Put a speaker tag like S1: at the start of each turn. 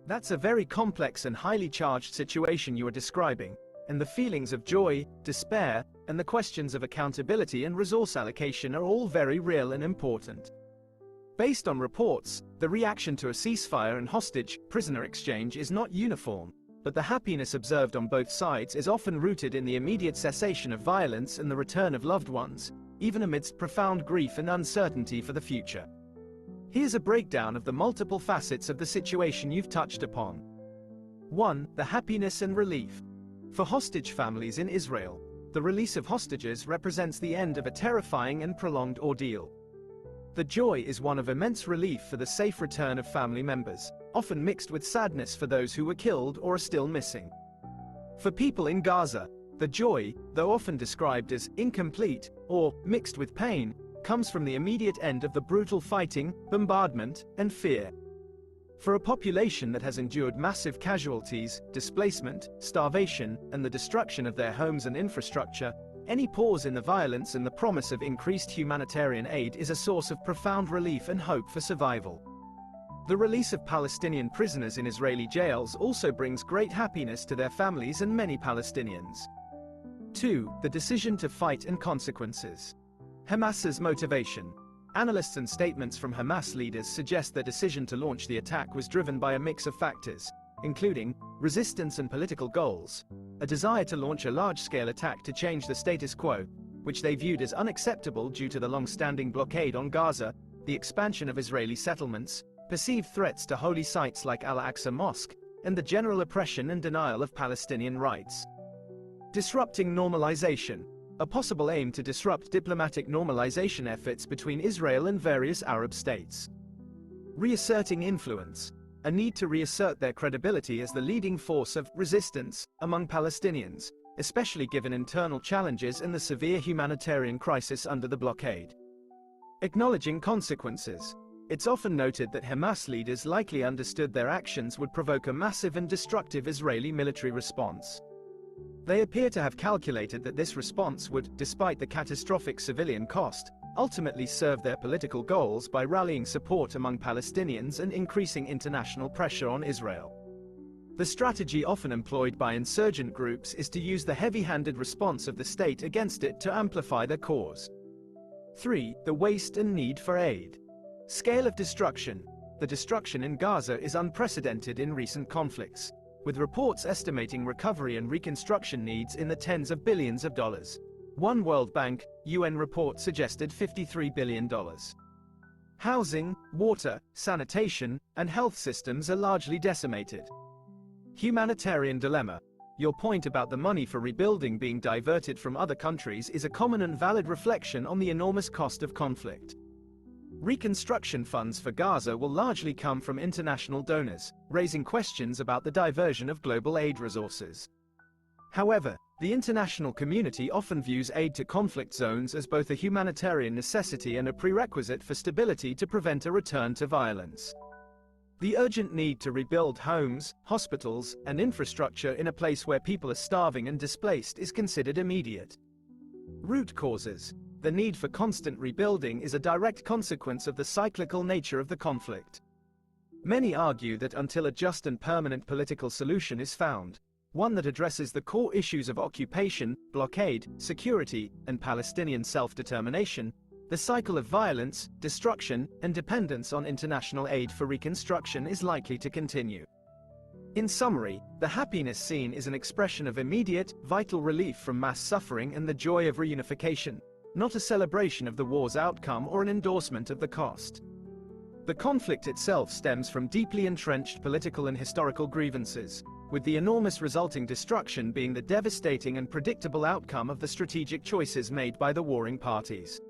S1: That's a very complex and highly charged situation you are describing, and the feelings of joy, despair, and the questions of accountability and resource allocation are all very real and important. Based on reports, the reaction to a ceasefire and hostage-prisoner exchange is not uniform, but the happiness observed on both sides is often rooted in the immediate cessation of violence and the return of loved ones, even amidst profound grief and uncertainty for the future. Here's a breakdown of the multiple facets of the situation you've touched upon. 1. The happiness and relief. For hostage families in Israel, the release of hostages represents the end of a terrifying and prolonged ordeal. The joy is one of immense relief for the safe return of family members, often mixed with sadness for those who were killed or are still missing. For people in Gaza, the joy, though often described as incomplete or mixed with pain, comes from the immediate end of the brutal fighting, bombardment, and fear. For a population that has endured massive casualties, displacement, starvation, and the destruction of their homes and infrastructure, any pause in the violence and the promise of increased humanitarian aid is a source of profound relief and hope for survival. The release of Palestinian prisoners in Israeli jails also brings great happiness to their families and many Palestinians. 2. The decision to fight and consequences. Hamas's motivation. Analysts and statements from Hamas leaders suggest their decision to launch the attack was driven by a mix of factors, including resistance and political goals, a desire to launch a large-scale attack to change the status quo, which they viewed as unacceptable due to the long-standing blockade on Gaza, the expansion of Israeli settlements, perceived threats to holy sites like Al-Aqsa Mosque, and the general oppression and denial of Palestinian rights. Disrupting normalization. A possible aim to disrupt diplomatic normalization efforts between Israel and various Arab states. Reasserting influence. A need to reassert their credibility as the leading force of resistance among Palestinians, especially given internal challenges and the severe humanitarian crisis under the blockade. Acknowledging consequences. It's often noted that Hamas leaders likely understood their actions would provoke a massive and destructive Israeli military response. They appear to have calculated that this response would, despite the catastrophic civilian cost, ultimately serve their political goals by rallying support among Palestinians and increasing international pressure on Israel. The strategy often employed by insurgent groups is to use the heavy-handed response of the state against it to amplify their cause. 3. The waste and need for aid. Scale of destruction. The destruction in Gaza is unprecedented in recent conflicts, with reports estimating recovery and reconstruction needs in the tens of billions of dollars. One World Bank, UN report suggested $53 billion. Housing, water, sanitation, and health systems are largely decimated. Humanitarian dilemma. Your point about the money for rebuilding being diverted from other countries is a common and valid reflection on the enormous cost of conflict. Reconstruction funds for Gaza will largely come from international donors, raising questions about the diversion of global aid resources. However, the international community often views aid to conflict zones as both a humanitarian necessity and a prerequisite for stability to prevent a return to violence. The urgent need to rebuild homes, hospitals, and infrastructure in a place where people are starving and displaced is considered immediate. Root causes. The need for constant rebuilding is a direct consequence of the cyclical nature of the conflict. Many argue that until a just and permanent political solution is found, one that addresses the core issues of occupation, blockade, security, and Palestinian self-determination, the cycle of violence, destruction, and dependence on international aid for reconstruction is likely to continue. In summary, the happiness seen is an expression of immediate, vital relief from mass suffering and the joy of reunification, not a celebration of the war's outcome or an endorsement of the cost. The conflict itself stems from deeply entrenched political and historical grievances, with the enormous resulting destruction being the devastating and predictable outcome of the strategic choices made by the warring parties.